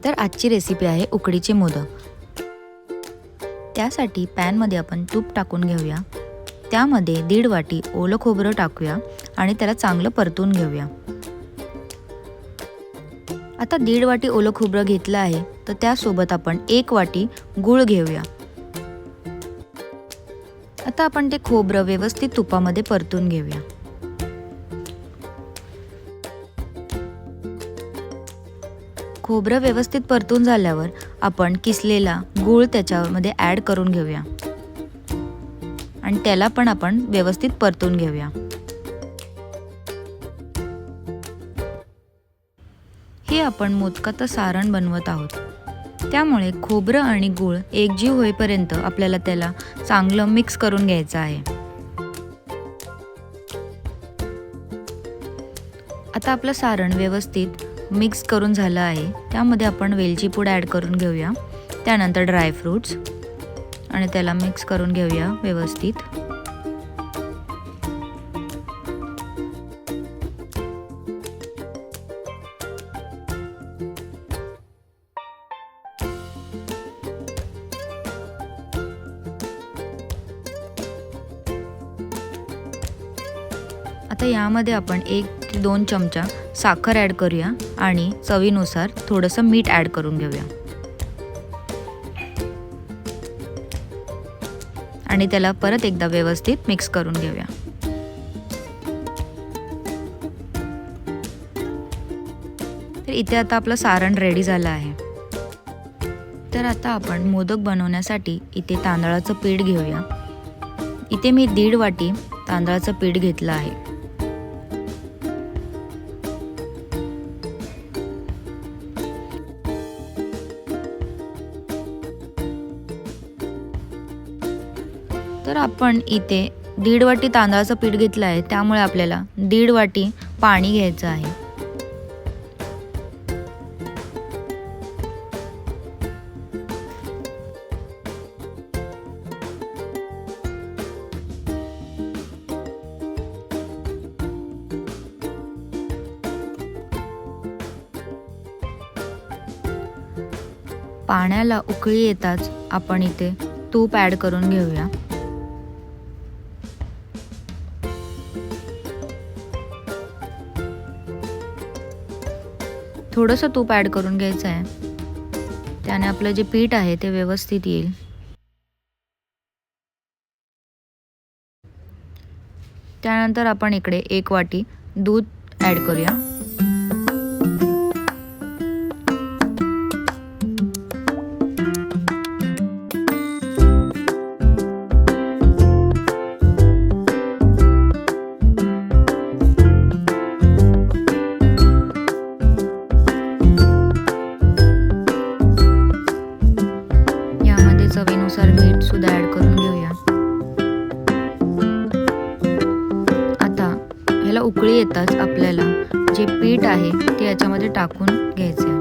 तर आजची रेसिपी आहे उकडीचे मोदक। त्यासाठी पॅनमध्ये आपण तूप टाकून घेऊया। त्यामध्ये 1.5 वाटी ओलं खोबरं टाकूया आणि त्याला चांगलं परतून घेऊया। आता 1.5 वाटी ओलं खोबरं घेतलं आहे, तर त्यासोबत आपण 1 वाटी गूळ घेऊया। आता आपण ते खोबरं व्यवस्थित तुपामध्ये परतून घेऊया। खोबरं व्यवस्थित परतून झाल्यावर आपण किसलेला गूळ त्याच्यामध्ये ॲड करून घेऊया आणि त्याला पण आपण व्यवस्थित परतून घेऊया। हे आपण मोदकाचं सारण बनवत आहोत, त्यामुळे खोबरं आणि गूळ एकजीव होईपर्यंत आपल्याला त्याला चांगलं मिक्स करून घ्यायचं आहे। आता आपलं सारण व्यवस्थित मिक्स करून झालं आहे। त्यामध्ये आपण वेलची पूड ॲड करून घेऊया, त्यानंतर ड्राय फ्रूट्स आणि त्याला मिक्स करून घेऊया व्यवस्थित। आता यामध्ये आपण 1 ते 2 चमचा साखर ॲड करूया आणि चवीनुसार थोडंसं मीठ ॲड करून घेऊया आणि त्याला परत एकदा व्यवस्थित मिक्स करून घेऊया। तर इथे आता आपलं सारण रेडी झालं आहे। तर आता आपण मोदक बनवण्यासाठी इथे तांदळाचं पीठ घेऊया। इथे मी 1.5 वाटी तांदळाचं पीठ घेतलं आहे। तर आपण इथे 1.5 वाटी तांदळाचं पीठ घेतलं आहे, त्यामुळे आपल्याला 1.5 वाटी पाणी घ्यायचं आहे। पाण्याला उकळी येताच आपण इथे तूप ॲड करून घेऊया। थोडंसं तूप ॲड करून घ्यायचं आहे, त्याने आपलं जे पीठ आहे ते व्यवस्थित येईल। त्यानंतर आपण इकडे 1 वाटी दूध ॲड करूया। चवीनुसार मीठ सुद्धा ॲड करून घेऊया। आता ह्याला उकळी येताच आपल्याला जे पीठ आहे ते याच्यामध्ये टाकून घ्यायचे आहे।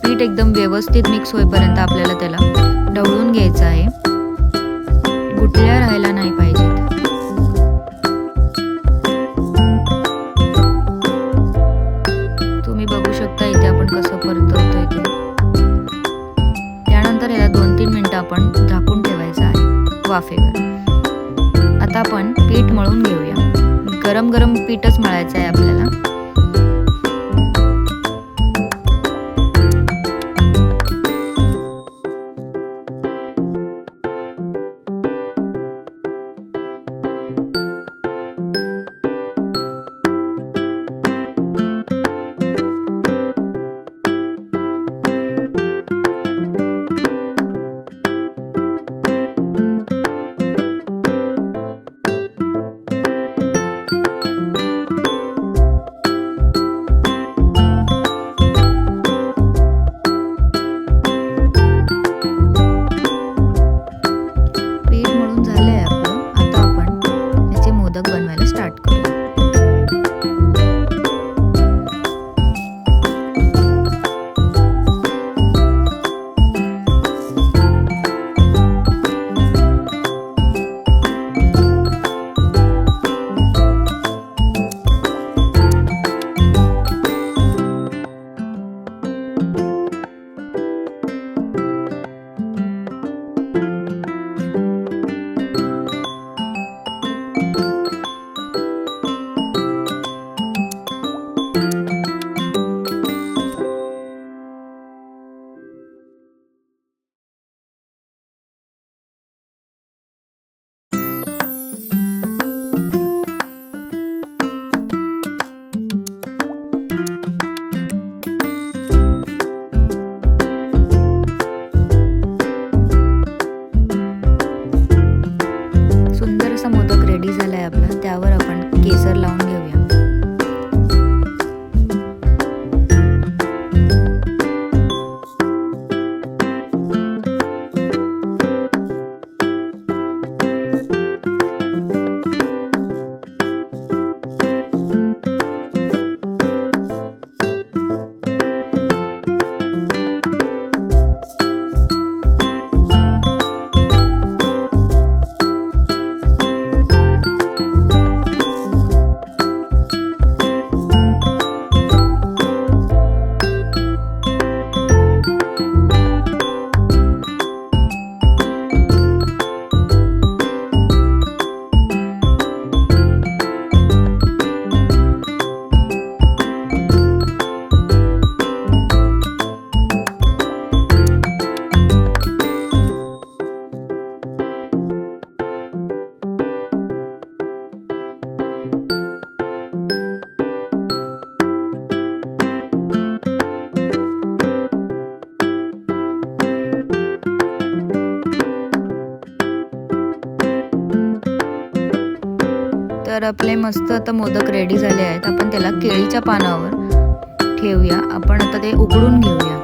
पीठ एकदम व्यवस्थित मिक्स होईपर्यंत आपल्याला त्याला ढवळून घ्यायचं आहे। गुठळ्या राहायला नाही पाहिजेत। बघू शकता इथे आपण कसं परतवतोय ते। त्यानंतर याला 2-3 मिनिटं आपण झाकून ठेवायचं आहे वाफेवर। आता आपण पीठ मळून घेऊया। गरम गरम पीठच मळायचं आहे आपल्याला। केसर लावून घेऊया. तर आपले मस्त आता मोदक रेडी झाले आहेत. आपण त्याला केळीच्या पानावर ठेवूया. आपण आता ते उकडून घेऊया.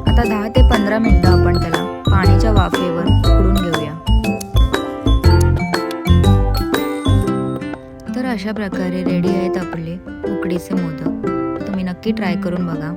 आता 10 ते 15 मिनिटं आपण त्याला पाण्याच्या वाफेवर उकडून घेऊया. तर अशा प्रकारे रेडी आहेत आपले उकडीचे मोदक. तुम्ही नक्की ट्राय करून बघा.